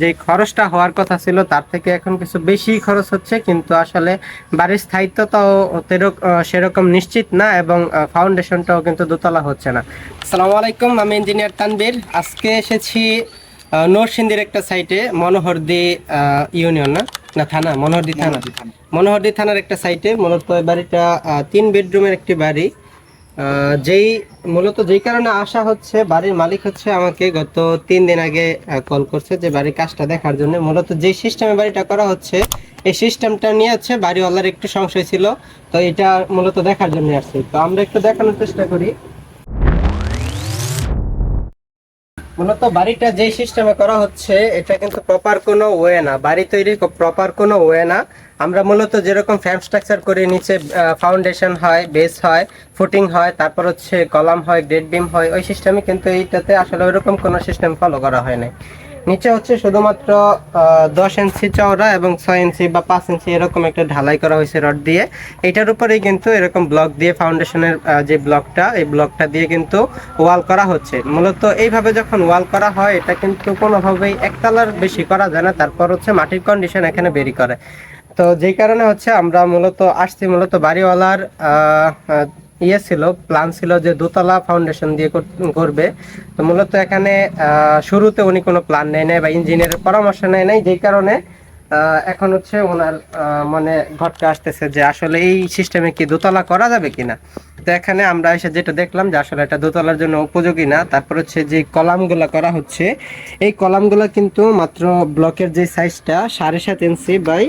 যে খরচটা হওয়ার কথা ছিল তার থেকে এখন কিছু বেশি খরচ হচ্ছে, কিন্তু আসলে বাড়ির স্থায়িত্বটাও সেরকম নিশ্চিত না, এবং ফাউন্ডেশনটাও কিন্তু দোতলা হচ্ছে না। আসসালামু আলাইকুম, আমি ইঞ্জিনিয়ার তানবীর। আজকে এসেছি নরসিংদীর একটা সাইটে, মনোহরদী ইউনিয়ন না না থানা, মনোহরদী থানার একটা সাইটে। মূলত এই বাড়িটা 3 বেডরুমের একটি বাড়ি। যেই কারণে আসা হচ্ছে, বাড়ির মালিক হচ্ছে আমাকে গত 3 দিন আগে কল করছে যে বাড়ির কাজটা দেখার জন্য। মূলত যেই সিস্টেমে বাড়িটা করা হচ্ছে, এই সিস্টেমটা নিয়ে হচ্ছে বাড়িওয়ালার একটু সংশয় ছিল, তো এটা মূলত দেখার জন্য আসছি। তো আমরা একটু দেখানোর চেষ্টা করি। মূলত বাড়িটা যে সিস্টেমে করা হচ্ছে এটা কিন্তু প্রপার কোনো ওয়ে না, বাড়ি তৈরির প্রপার কোনো ওয়ে না। আমরা মূলত যেরকম ফ্রেম স্ট্রাকচার করি, নিচে ফাউন্ডেশন হয়, বেস হয়, ফুটিং হয়, তারপর হচ্ছে কলাম হয়, গ্রেড বিম হয়, ওই সিস্টেমে কিন্তু এইটাতে আসলে ওইরকম কোনো সিস্টেম ফলো করা হয় না। নিচে হচ্ছে শুধুমাত্র 10 ইঞ্চি চওড়া এবং 6 ইঞ্চি বা 5 ইঞ্চি এরকম একটা ঢালাই করা হয়েছে রড দিয়ে। এটার উপরেই কিন্তু এরকম ব্লক দিয়ে ফাউন্ডেশনের যে ব্লকটা, এই ব্লকটা দিয়ে কিন্তু ওয়াল করা হচ্ছে। মূলত এইভাবে যখন ওয়াল করা হয়, এটা কিন্তু কোনোভাবেই একতলার বেশি করা যায় না। তারপর হচ্ছে মাটির কন্ডিশন এখানে বেরি করে। তো যেই কারণে হচ্ছে আমরা মূলত আসছি, মূলত বাড়িওয়ালার ছিল, প্ল্যান ছিল যে দোতলা ফাউন্ডেশন দিয়ে করবে। তো মূলত এখানে শুরুতে উনি কোনো প্ল্যান নেয় নাই বা ইঞ্জিনিয়ারের পরামর্শ নেয় নাই, যেই কারণে এখন হচ্ছে ওনার মানে ঘটকা আসতেছে যে আসলে এই সিস্টেমে কি দোতলা করা যাবে কিনা। তো এখানে আমরা এসে যেটা দেখলাম যে আসলে এটা দোতলার জন্য উপযোগী না। তারপর হচ্ছে যে কলামগুলো করা হচ্ছে, এই কলামগুলো কিন্তু মাত্র ব্লকের যে সাইজটা 7.5 ইঞ্চি বাই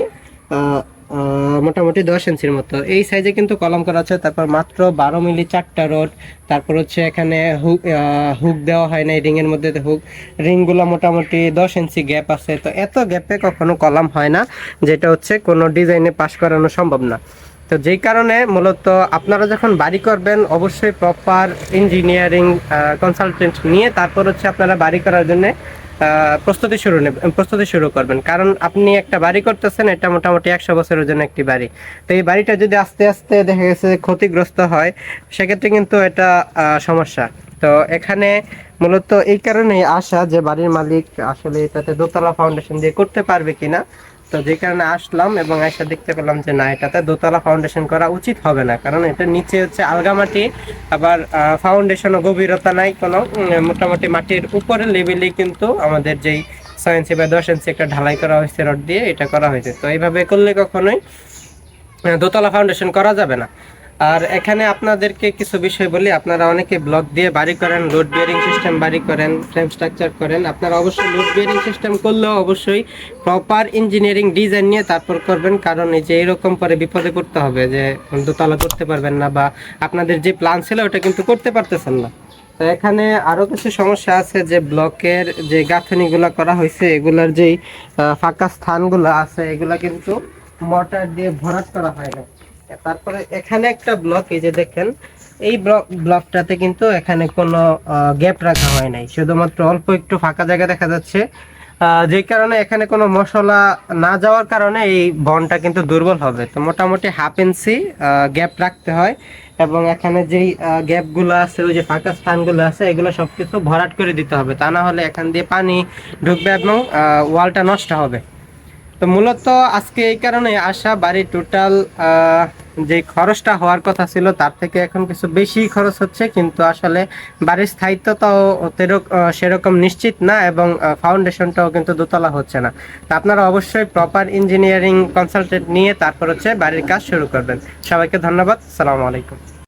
মোটামুটি 10 ইঞ্চির মতো, এই সাইজে কিন্তু কলাম করা আছে। তারপর মাত্র 12 মিলি 4টা রড। তারপর হচ্ছে এখানে হুক দেওয়া হয় না, রিং এর মধ্যে হুক, রিংগুলো মোটামুটি 10 ইঞ্চি গ্যাপ আছে। তো এত গ্যাপে কখনো কলাম হয় না, যেটা হচ্ছে কোনো ডিজাইনে পাস করানো সম্ভব না। তো যেই কারণে মূলত আপনারা যখন বাড়ি করবেন, অবশ্যই প্রপার ইঞ্জিনিয়ারিং কনসালটেন্ট নিয়ে তারপর হচ্ছে আপনারা বাড়ি করার জন্য প্রস্তুতি শুরু করবেন। কারণ আপনি একটা বাড়ি করতেছেন, এটা মোটামুটি 100 বছরের জন্য একটি বাড়ি। তো এই বাড়িটা যদি আস্তে আস্তে দেখা গেছে ক্ষতিগ্রস্ত হয়, সেক্ষেত্রে কিন্তু এটা সমস্যা। তো এখানে মূলত এই কারণেই আসা যে বাড়ির মালিক আসলে এটাতে দোতলা ফাউন্ডেশন দিয়ে করতে পারবে কিনা। তো যে কারণে আসলাম এবং এসে দেখতে পেলাম যে না, এটাতে দোতলা ফাউন্ডেশন করা উচিত হবে না, কারণ এটা নিচে হচ্ছে আলগামাটি, আবার ফাউন্ডেশনও গভীরতা নাই কোনো। মোটামুটি মাটির উপরের লেভেলেই কিন্তু আমাদের যেই 6 ইঞ্চি বা 10 ইঞ্চি একটা ঢালাই করা হয়েছে রড দিয়ে, এটা করা হয়েছে। তো এইভাবে করলে কখনোই দোতলা ফাউন্ডেশন করা যাবে না। আর এখানে আপনাদেরকে কিছু বিষয় বলি, আপনারা অনেকে ব্লক দিয়ে বাড়ি করেন, লোড বিয়ারিং সিস্টেম বাড়ি করেন, ফ্রেম স্ট্রাকচার করেন। আপনারা অবশ্যই লোড বিয়ারিং সিস্টেম করলেও অবশ্যই প্রপার ইঞ্জিনিয়ারিং ডিজাইন নিয়ে তারপর করবেন, কারণ এই যে এরকম পরে বিপদে করতে হবে যে দোতলা করতে পারবেন না, বা আপনাদের যে প্ল্যান ছিল ওটা কিন্তু করতে পারতেছেন না। তো এখানে আরো কিছু সমস্যা আছে, যে ব্লকের যে গাঁথনিগুলো করা হয়েছে, এগুলার যেই ফাঁকা স্থানগুলো আছে, এগুলা কিন্তু মর্টার দিয়ে ভরাট করা হয় না। তারপরে এখানে একটা ব্লক, এই যে দেখেন, এই ব্লকটাতে কিন্তু এখানে কোনো গ্যাপ রাখা হয় নাই, শুধুমাত্র অল্প একটু ফাঁকা জায়গা দেখা যাচ্ছে। যে কারণে এখানে কোনো মশলা না যাওয়ার কারণে এই বনটা কিন্তু দুর্বল হবে। তো মোটামুটি 1/2 ইঞ্চি গ্যাপ রাখতে হয়, এবং এখানে যেই গ্যাপগুলো আছে, ওই যে ফাঁকা স্থানগুলো আছে, এগুলো সবকিছু ভরাট করে দিতে হবে, তা না হলে এখান দিয়ে পানি ঢুকবে এবং ওয়ালটা নষ্ট হবে। তো মূলত আজকে এই কারণে আসা, বাড়ির টোটাল যে খরচটা হওয়ার কথা ছিল তার থেকে এখন কিছু বেশি খরচ হচ্ছে, কিন্তু আসলে বাড়ির স্থায়িত্বটাও সেরকম নিশ্চিত না, এবং ফাউন্ডেশনটাও কিন্তু দোতলা হচ্ছে না। তো আপনারা অবশ্যই প্রপার ইঞ্জিনিয়ারিং কনসালটেন্ট নিয়ে তারপর হচ্ছে বাড়ির কাজ শুরু করবেন। সবাইকে ধন্যবাদ। আসসালামু আলাইকুম।